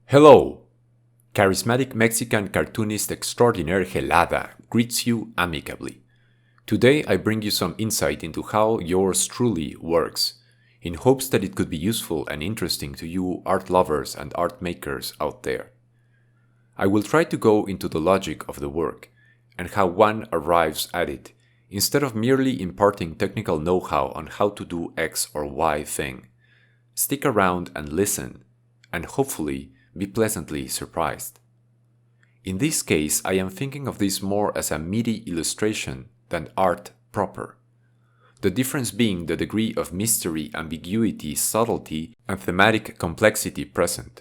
Hello! Charismatic Mexican cartoonist extraordinaire Gelada greets you amicably. Today I bring you some insight into how yours truly works, in hopes that it could be useful and interesting to you art lovers and art makers out there. I will try to go into the logic of the work, and how one arrives at it, instead of merely imparting technical know-how on how to do X or Y thing. Stick around and listen, and hopefully be pleasantly surprised. In this case, I am thinking of this more as a MIDI illustration than art proper. The difference being the degree of mystery, ambiguity, subtlety, and thematic complexity present.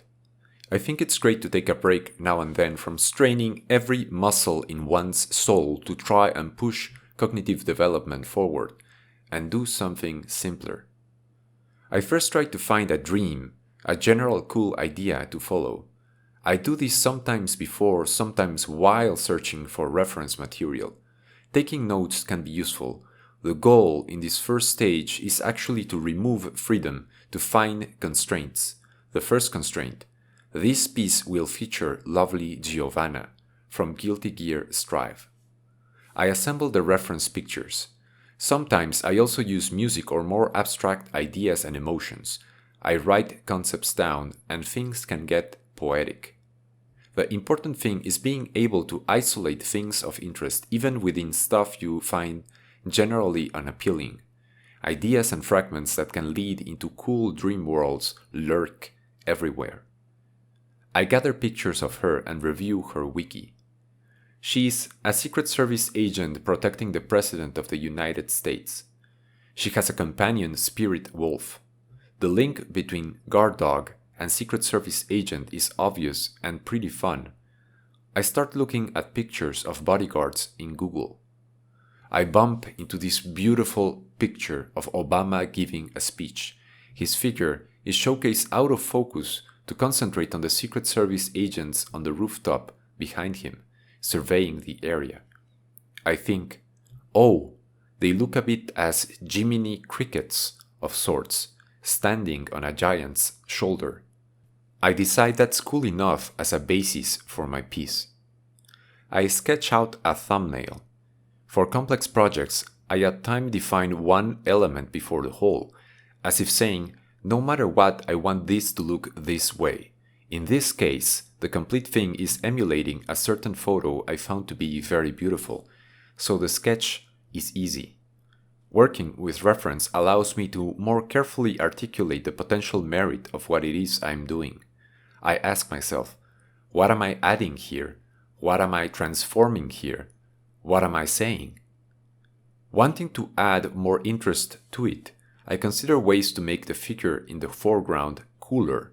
I think it's great to take a break now and then from straining every muscle in one's soul to try and push cognitive development forward and do something simpler. I first try to find a dream, a general cool idea to follow. I do this sometimes before, sometimes while searching for reference material. Taking notes can be useful. The goal in this first stage is actually to remove freedom to find constraints. The first constraint. This piece will feature lovely Giovanna from Guilty Gear Strive. I assemble the reference pictures. Sometimes I also use music or more abstract ideas and emotions. I write concepts down and things can get poetic. The important thing is being able to isolate things of interest even within stuff you find generally unappealing. Ideas and fragments that can lead into cool dream worlds lurk everywhere. I gather pictures of her and review her wiki. She's a Secret Service agent protecting the President of the United States. She has a companion spirit wolf. The link between guard dog and Secret Service agent is obvious and pretty fun. I start looking at pictures of bodyguards in Google. I bump into this beautiful picture of Obama giving a speech. His figure is showcased out of focus to concentrate on the Secret Service agents on the rooftop behind him, surveying the area. I think, oh, they look a bit as Jiminy crickets of sorts, standing on a giant's shoulder. I decide that's cool enough as a basis for my piece. I sketch out a thumbnail. For complex projects, I at times define one element before the whole, as if saying, no matter what, I want this to look this way. In this case, the complete thing is emulating a certain photo I found to be very beautiful, so the sketch is easy. Working with reference allows me to more carefully articulate the potential merit of what it is I'm doing. I ask myself, what am I adding here? What am I transforming here? What am I saying? Wanting to add more interest to it, I consider ways to make the figure in the foreground cooler.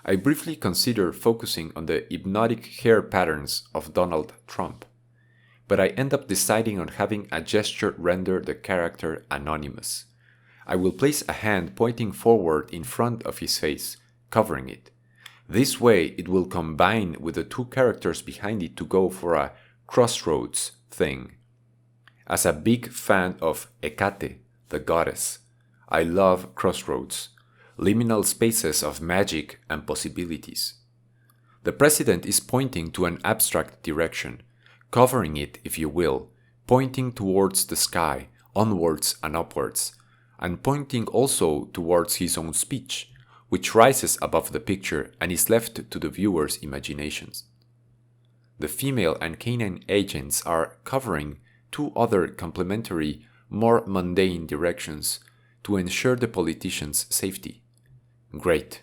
I briefly consider focusing on the hypnotic hair patterns of Donald Trump, but I end up deciding on having a gesture render the character anonymous. I will place a hand pointing forward in front of his face, covering it. This way it will combine with the two characters behind it to go for a crossroads thing. As a big fan of Hecate, the goddess, I love crossroads, liminal spaces of magic and possibilities. The president is pointing to an abstract direction, covering it, if you will, pointing towards the sky, onwards and upwards, and pointing also towards his own speech, which rises above the picture and is left to the viewer's imaginations. The female and canine agents are covering two other complementary, more mundane directions to ensure the politician's safety. Great.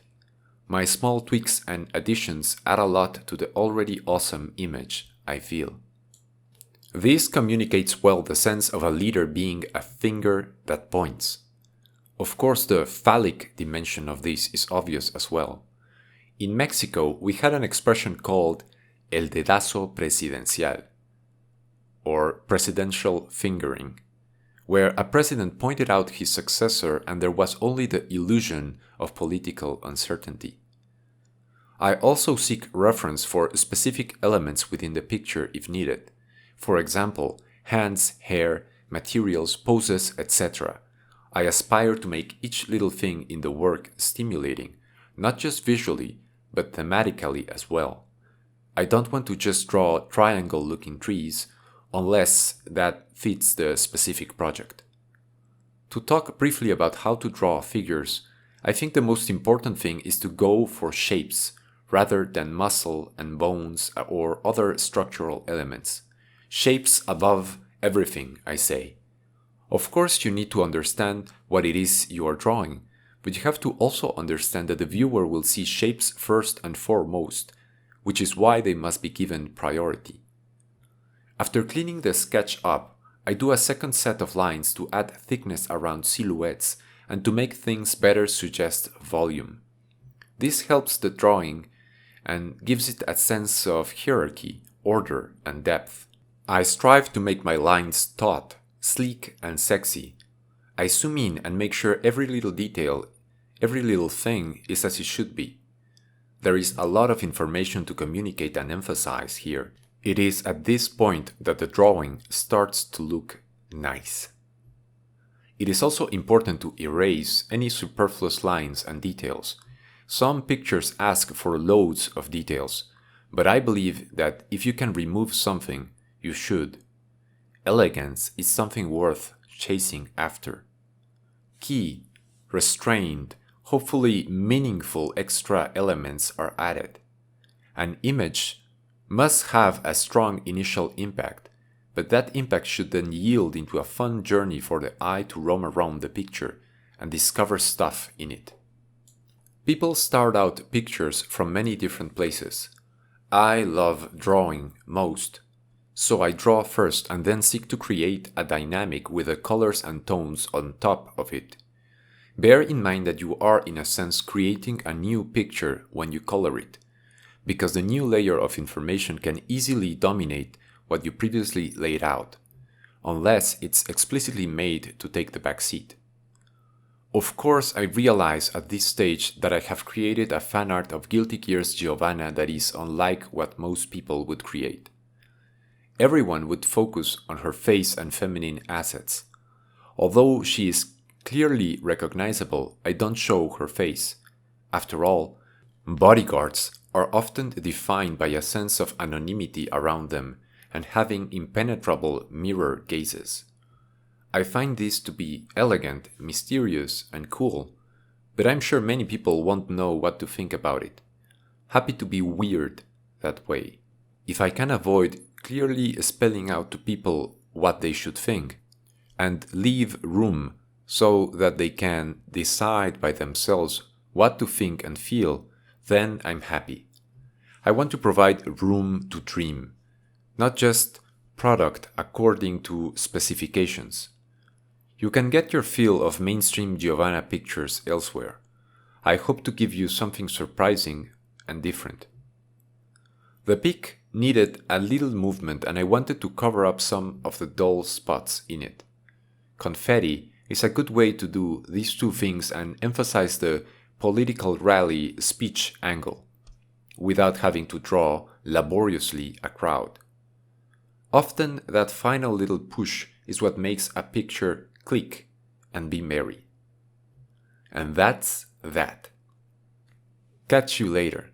My small tweaks and additions add a lot to the already awesome image, I feel. This communicates well the sense of a leader being a finger that points. Of course, the phallic dimension of this is obvious as well. In Mexico, we had an expression called el dedazo presidencial, or presidential fingering, where a president pointed out his successor and there was only the illusion of political uncertainty. I also seek reference for specific elements within the picture if needed. For example, hands, hair, materials, poses, etc. I aspire to make each little thing in the work stimulating, not just visually, but thematically as well. I don't want to just draw triangle-looking trees unless that fits the specific project. To talk briefly about how to draw figures, I think the most important thing is to go for shapes rather than muscle and bones or other structural elements. Shapes above everything, I say. Of course, you need to understand what it is you are drawing, but you have to also understand that the viewer will see shapes first and foremost, which is why they must be given priority. After cleaning the sketch up, I do a second set of lines to add thickness around silhouettes and to make things better suggest volume. This helps the drawing and gives it a sense of hierarchy, order, and depth. I strive to make my lines taut, sleek, and sexy. I zoom in and make sure every little detail, every little thing is as it should be. There is a lot of information to communicate and emphasize here. It is at this point that the drawing starts to look nice. It is also important to erase any superfluous lines and details. Some pictures ask for loads of details, but I believe that if you can remove something, you should. Elegance is something worth chasing after. Key, restrained, hopefully meaningful extra elements are added. An image must have a strong initial impact, but that impact should then yield into a fun journey for the eye to roam around the picture and discover stuff in it. People start out pictures from many different places. I love drawing most, so I draw first and then seek to create a dynamic with the colors and tones on top of it. Bear in mind that you are in a sense creating a new picture when you color it, because the new layer of information can easily dominate what you previously laid out, unless it's explicitly made to take the back seat. Of course, I realize at this stage that I have created a fan art of Guilty Gear's Giovanna that is unlike what most people would create. Everyone would focus on her face and feminine assets. Although she is clearly recognizable, I don't show her face. After all, bodyguards are often defined by a sense of anonymity around them and having impenetrable mirror gazes. I find this to be elegant, mysterious, and cool, but I'm sure many people won't know what to think about it. Happy to be weird that way. If I can avoid clearly spelling out to people what they should think, and leave room so that they can decide by themselves what to think and feel, then I'm happy. I want to provide room to dream, not just product according to specifications. You can get your fill of mainstream Giovanna pictures elsewhere. I hope to give you something surprising and different. The pic needed a little movement and I wanted to cover up some of the dull spots in it. Confetti is a good way to do these two things and emphasize the political rally speech angle, without having to draw laboriously a crowd. Often that final little push is what makes a picture click and be merry. And that's that. Catch you later.